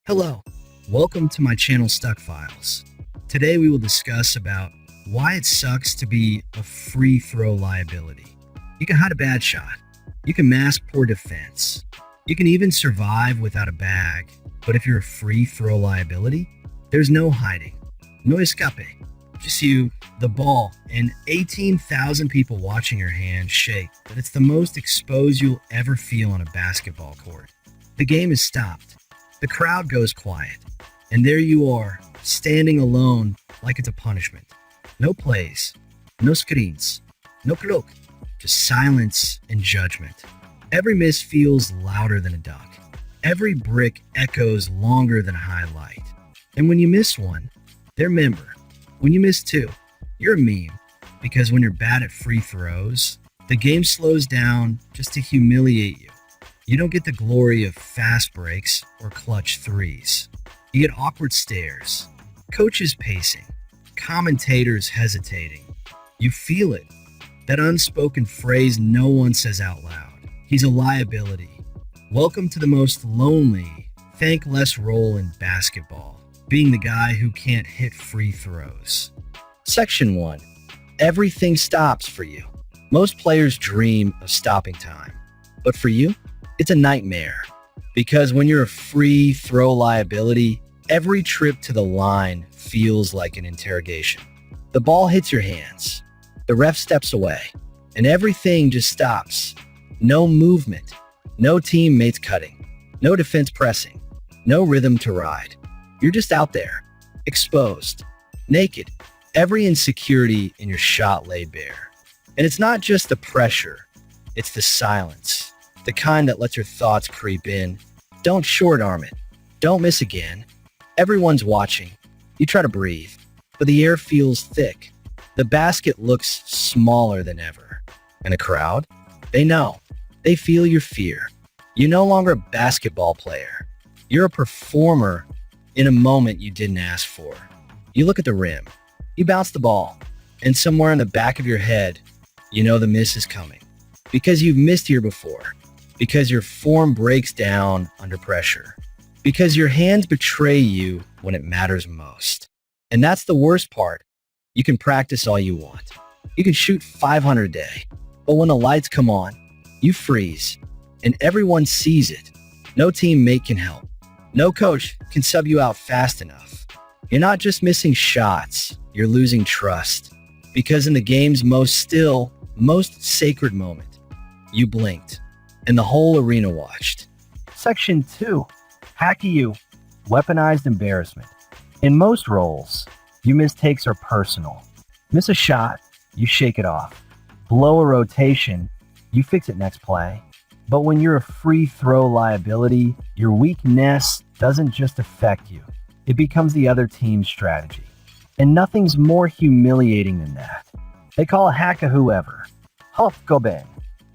Hello, welcome to my channel StuckFiles. Today we will discuss about why it sucks to be a free throw liability. You can hide a bad shot. You can mask poor defense. You can even survive without a bag. But if you're a free throw liability, there's no hiding, no escaping. Just you, the ball, and 18,000 people watching your hand shake that it's the most exposed you'll ever feel on a basketball court. The game is stopped. The crowd goes quiet, and there you are, standing alone like it's a punishment. No plays, no screens, no cloak, just silence and judgment. Every miss feels louder than a duck. Every brick echoes longer than a highlight. And when you miss one, they're member. When you miss two, you're a meme. Because when you're bad at free throws, the game slows down just to humiliate you. You don't get the glory of fast breaks or clutch threes. You get awkward stares, coaches pacing, commentators hesitating. You feel it, that unspoken phrase no one says out loud. He's a liability. Welcome to the most lonely, thankless role in basketball, being the guy who can't hit free throws. Section 1. Everything stops for you. Most players dream of stopping time, but for you, it's a nightmare. Because when you're a free throw liability, every trip to the line feels like an interrogation. The ball hits your hands, the ref steps away, and everything just stops. No movement, no teammates cutting, no defense pressing, no rhythm to ride. You're just out there, exposed, naked, every insecurity in your shot laid bare. And it's not just the pressure, it's the silence. The kind that lets your thoughts creep in. Don't short arm it. Don't miss again. Everyone's watching. You try to breathe, but the air feels thick. The basket looks smaller than ever. And the crowd? They know. They feel your fear. You're no longer a basketball player. You're a performer in a moment you didn't ask for. You look at the rim. You bounce the ball. And somewhere in the back of your head, you know the miss is coming. Because you've missed here before. Because your form breaks down under pressure. Because your hands betray you when it matters most. And that's the worst part. You can practice all you want. You can shoot 500 a day. But when the lights come on, you freeze. And everyone sees it. No teammate can help. No coach can sub you out fast enough. You're not just missing shots. You're losing trust. Because in the game's most still, most sacred moment, you blinked. And the whole arena watched. Section 2. Hacky you. Weaponized embarrassment. In most roles, your mistakes are personal. Miss a shot, you shake it off. Blow a rotation, you fix it next play. But when you're a free throw liability, your weakness doesn't just affect you. It becomes the other team's strategy. And nothing's more humiliating than that. They call a hack a whoever. Huff go Ben.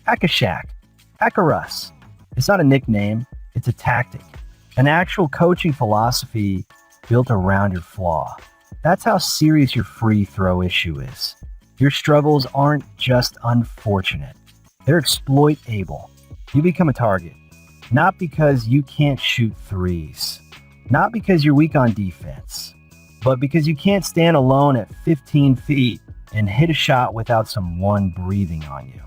Hack a Shack. Hacker Russ. It's not a nickname, it's a tactic. An actual coaching philosophy built around your flaw. That's how serious your free throw issue is. Your struggles aren't just unfortunate. They're exploitable. You become a target. Not because you can't shoot threes. Not because you're weak on defense. But because you can't stand alone at 15 feet and hit a shot without someone breathing on you.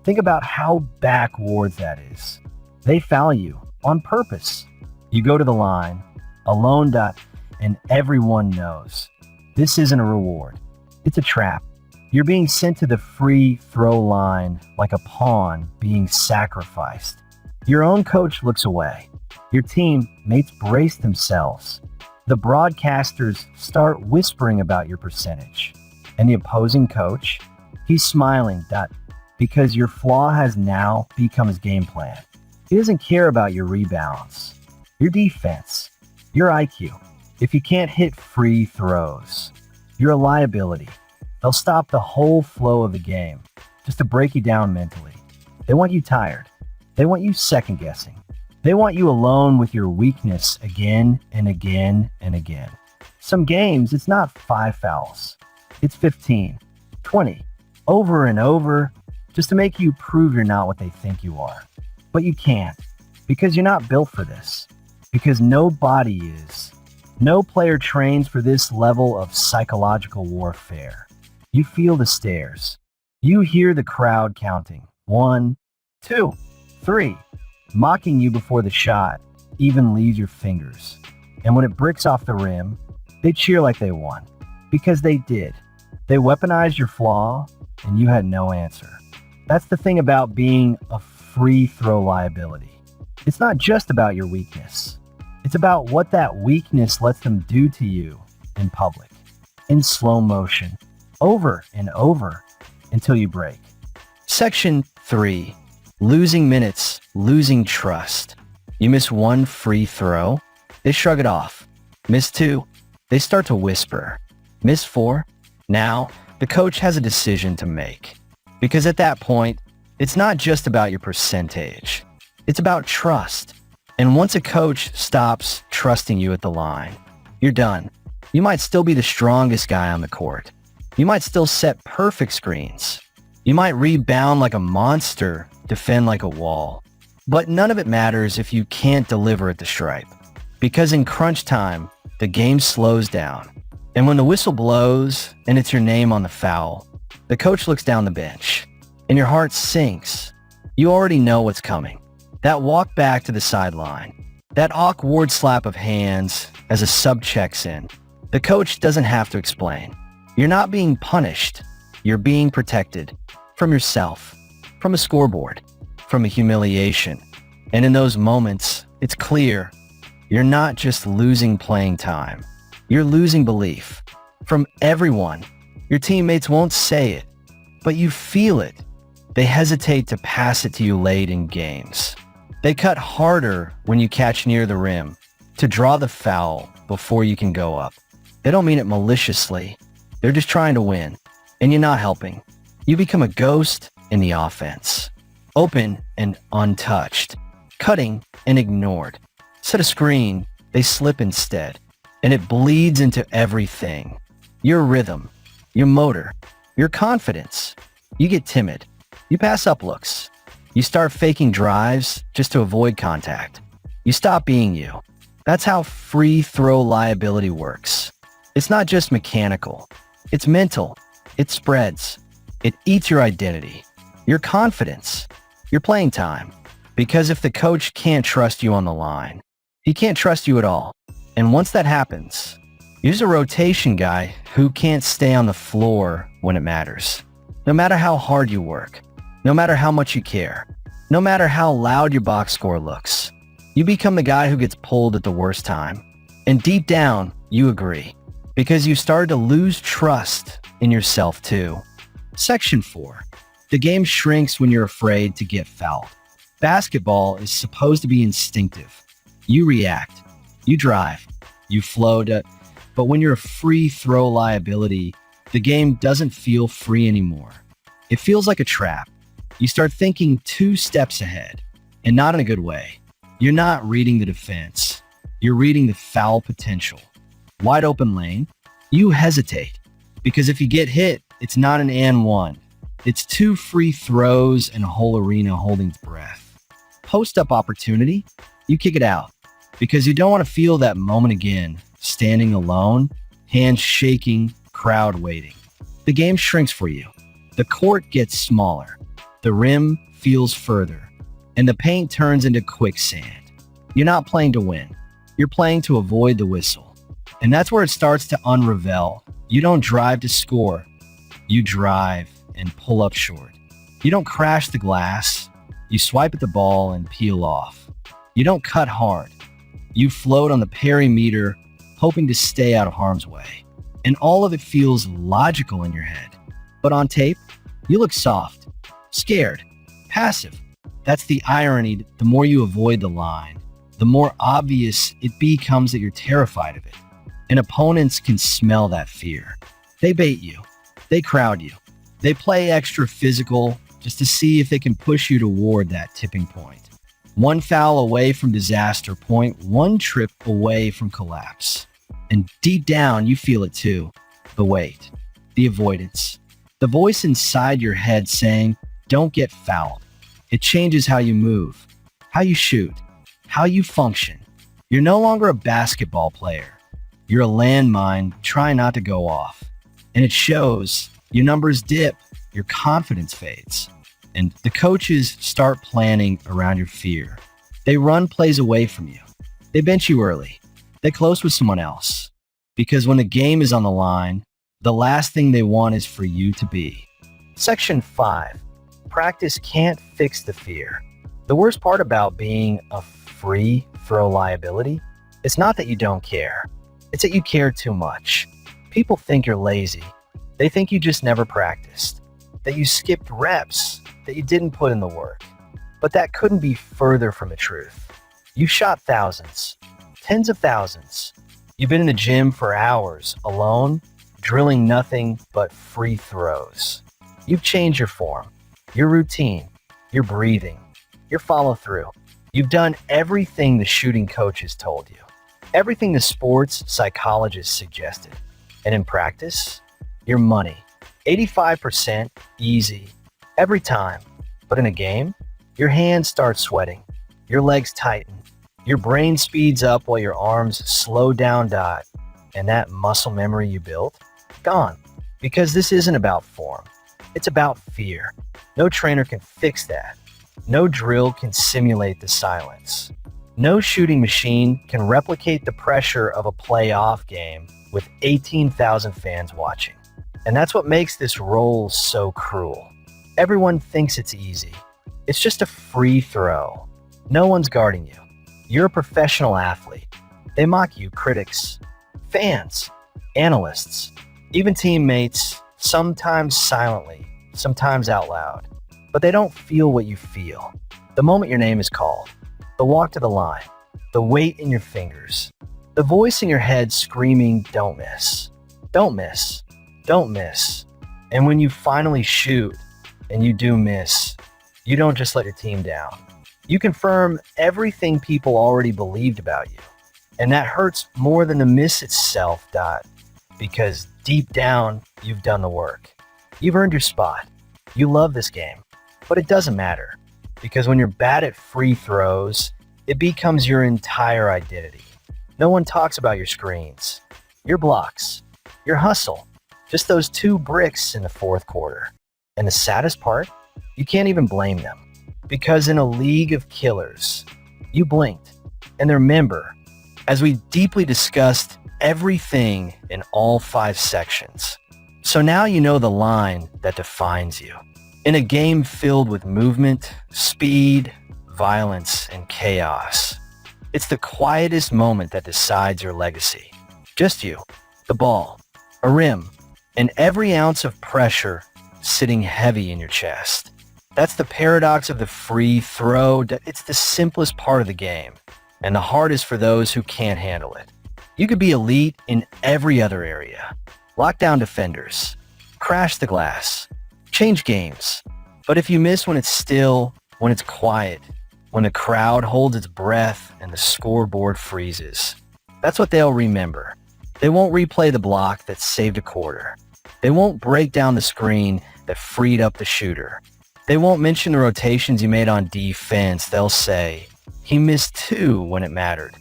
Think about how backwards that is. They foul you on purpose. You go to the line, alone, and everyone knows. This isn't a reward. It's a trap. You're being sent to the free throw line like a pawn being sacrificed. Your own coach looks away. Your teammates brace themselves. The broadcasters start whispering about your percentage. And the opposing coach, he's smiling, because your flaw has now become his game plan. He doesn't care about your rebounds, your defense, your IQ. If you can't hit free throws, you're a liability. They'll stop the whole flow of the game just to break you down mentally. They want you tired. They want you second guessing. They want you alone with your weakness again and again and again. Some games, it's not 5 fouls. It's 15, 20, over and over, just to make you prove you're not what they think you are. But you can't, because you're not built for this. because no body is. No player trains for this level of psychological warfare. You feel the stares. You hear the crowd counting. 1, 2, 3, mocking you before the shot even leaves your fingers. And when it bricks off the rim, they cheer like they won. Because they did. They weaponized your flaw, and you had no answer. That's the thing about being a free throw liability. It's not just about your weakness. It's about what that weakness lets them do to you in public, in slow motion, over and over until you break. Section 3. Losing minutes, losing trust. You miss 1 free throw, they shrug it off. Miss 2, they start to whisper. Miss 4, now the coach has a decision to make. Because at that point, it's not just about your percentage. It's about trust. And once a coach stops trusting you at the line, you're done. You might still be the strongest guy on the court. You might still set perfect screens. You might rebound like a monster, defend like a wall. But none of it matters if you can't deliver at the stripe. Because in crunch time, the game slows down. And when the whistle blows and it's your name on the foul, the coach looks down the bench and your heart sinks. You already know what's coming. That walk back to the sideline, that awkward slap of hands as a sub checks in. The coach doesn't have to explain. You're not being punished. You're being protected from yourself, from a scoreboard, from a humiliation. And in those moments, it's clear you're not just losing playing time. You're losing belief from everyone. Your teammates won't say it, but you feel it. They hesitate to pass it to you late in games. They cut harder when you catch near the rim to draw the foul before you can go up. They don't mean it maliciously. They're just trying to win, and you're not helping. You become a ghost in the offense, open and untouched, cutting and ignored. Set a screen, they slip instead, and it bleeds into everything. Your rhythm, your motor, your confidence. You get timid. You pass up looks. You start faking drives just to avoid contact. You stop being you. That's how free throw liability works. It's not just mechanical. It's mental. It spreads. It eats your identity, your confidence, your playing time. Because if the coach can't trust you on the line, he can't trust you at all. And once that happens, use a rotation guy who can't stay on the floor when it matters. No matter how hard you work, no matter how much you care, no matter how loud your box score looks, you become the guy who gets pulled at the worst time. And deep down, you agree, because you started to lose trust in yourself too. Section 4. The game shrinks when you're afraid to get fouled. Basketball is supposed to be instinctive. You react, you drive, you float, but when you're a free throw liability, the game doesn't feel free anymore. It feels like a trap. You start thinking 2 steps ahead, and not in a good way. You're not reading the defense. You're reading the foul potential. Wide open lane, you hesitate, because if you get hit, it's not an and one. It's 2 free throws and a whole arena holding its breath. Post-up opportunity, you kick it out, because you don't want to feel that moment again, standing alone, hands shaking, crowd waiting. The game shrinks for you. The court gets smaller. The rim feels further, and the paint turns into quicksand. You're not playing to win. You're playing to avoid the whistle. And that's where it starts to unravel. You don't drive to score. You drive and pull up short. You don't crash the glass. You swipe at the ball and peel off. You don't cut hard. You float on the perimeter, hoping to stay out of harm's way. And all of it feels logical in your head. But on tape, you look soft, scared, passive. That's the irony. The more you avoid the line, the more obvious it becomes that you're terrified of it. And opponents can smell that fear. They bait you. They crowd you. They play extra physical just to see if they can push you toward that tipping point. 1 foul away from disaster point, 1 trip away from collapse. And deep down, you feel it too. The weight, the avoidance, the voice inside your head saying, don't get fouled. It changes how you move, how you shoot, how you function. You're no longer a basketball player. You're a landmine trying not to go off. And it shows. Your numbers dip, your confidence fades, and the coaches start planning around your fear. They run plays away from you. They bench you early. They close with someone else. Because when the game is on the line, the last thing they want is for you to be. Section 5. Practice can't fix the fear. The worst part about being a free throw liability is not that you don't care. It's that you care too much. People think you're lazy. They think you just never practiced, that you skipped reps, that you didn't put in the work. But that couldn't be further from the truth. You shot thousands, tens of thousands. You've been in the gym for hours, alone, drilling nothing but free throws. You've changed your form, your routine, your breathing, your follow-through. You've done everything the shooting coaches told you, everything the sports psychologists suggested. And in practice, your money. 85% easy, every time. But in a game, your hands start sweating, your legs tighten, your brain speeds up while your arms slow down. And that muscle memory you built, gone. Because this isn't about form, it's about fear. No trainer can fix that. No drill can simulate the silence. No shooting machine can replicate the pressure of a playoff game with 18,000 fans watching. And that's what makes this role so cruel. Everyone thinks it's easy. It's just a free throw. No one's guarding you. You're a professional athlete. They mock you, critics, fans, analysts, even teammates, sometimes silently, sometimes out loud. But they don't feel what you feel. The moment your name is called, the walk to the line, the weight in your fingers, the voice in your head screaming, "Don't miss, don't miss, don't miss." And when you finally shoot and you do miss, you don't just let your team down. You confirm everything people already believed about you. And that hurts more than the miss itself, because deep down, you've done the work. You've earned your spot. You love this game. But it doesn't matter, because when you're bad at free throws, it becomes your entire identity. No one talks about your screens, your blocks, your hustle, just those 2 bricks in the fourth quarter. And the saddest part, you can't even blame them. Because in a league of killers, you blinked. And remember, as we deeply discussed everything in all 5 sections. So now you know the line that defines you. In a game filled with movement, speed, violence, and chaos, it's the quietest moment that decides your legacy. Just you, the ball, a rim, and every ounce of pressure sitting heavy in your chest. That's the paradox of the free throw. It's the simplest part of the game, and the hardest for those who can't handle it. You could be elite in every other area. Lock down defenders, crash the glass, change games. But if you miss when it's still, when it's quiet, when the crowd holds its breath and the scoreboard freezes, that's what they'll remember. They won't replay the block that saved a quarter. They won't break down the screen that freed up the shooter. They won't mention the rotations you made on defense. They'll say, he missed 2 when it mattered.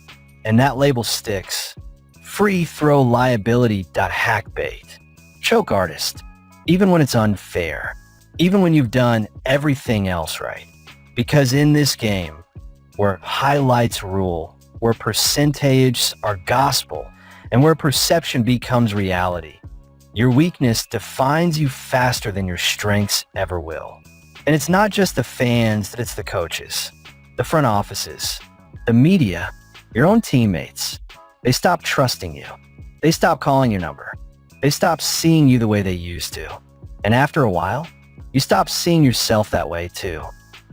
And that label sticks. Free throw liability. Hackbait. Choke artist. Even when it's unfair. Even when you've done everything else right. Because in this game, where highlights rule, where percentages are gospel, and where perception becomes reality, your weakness defines you faster than your strengths ever will. And it's not just the fans, it's the coaches, the front offices, the media, your own teammates. They stop trusting you. They stop calling your number. They stop seeing you the way they used to. And after a while, you stop seeing yourself that way too.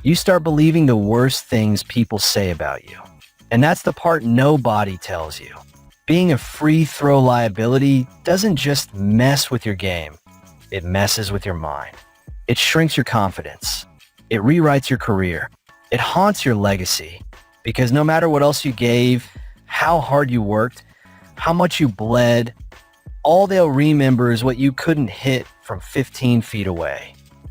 You start believing the worst things people say about you. And that's the part nobody tells you. Being a free throw liability doesn't just mess with your game. It messes with your mind. It shrinks your confidence. It rewrites your career. It haunts your legacy. Because no matter what else you gave, how hard you worked, how much you bled, all they'll remember is what you couldn't hit from 15 feet away.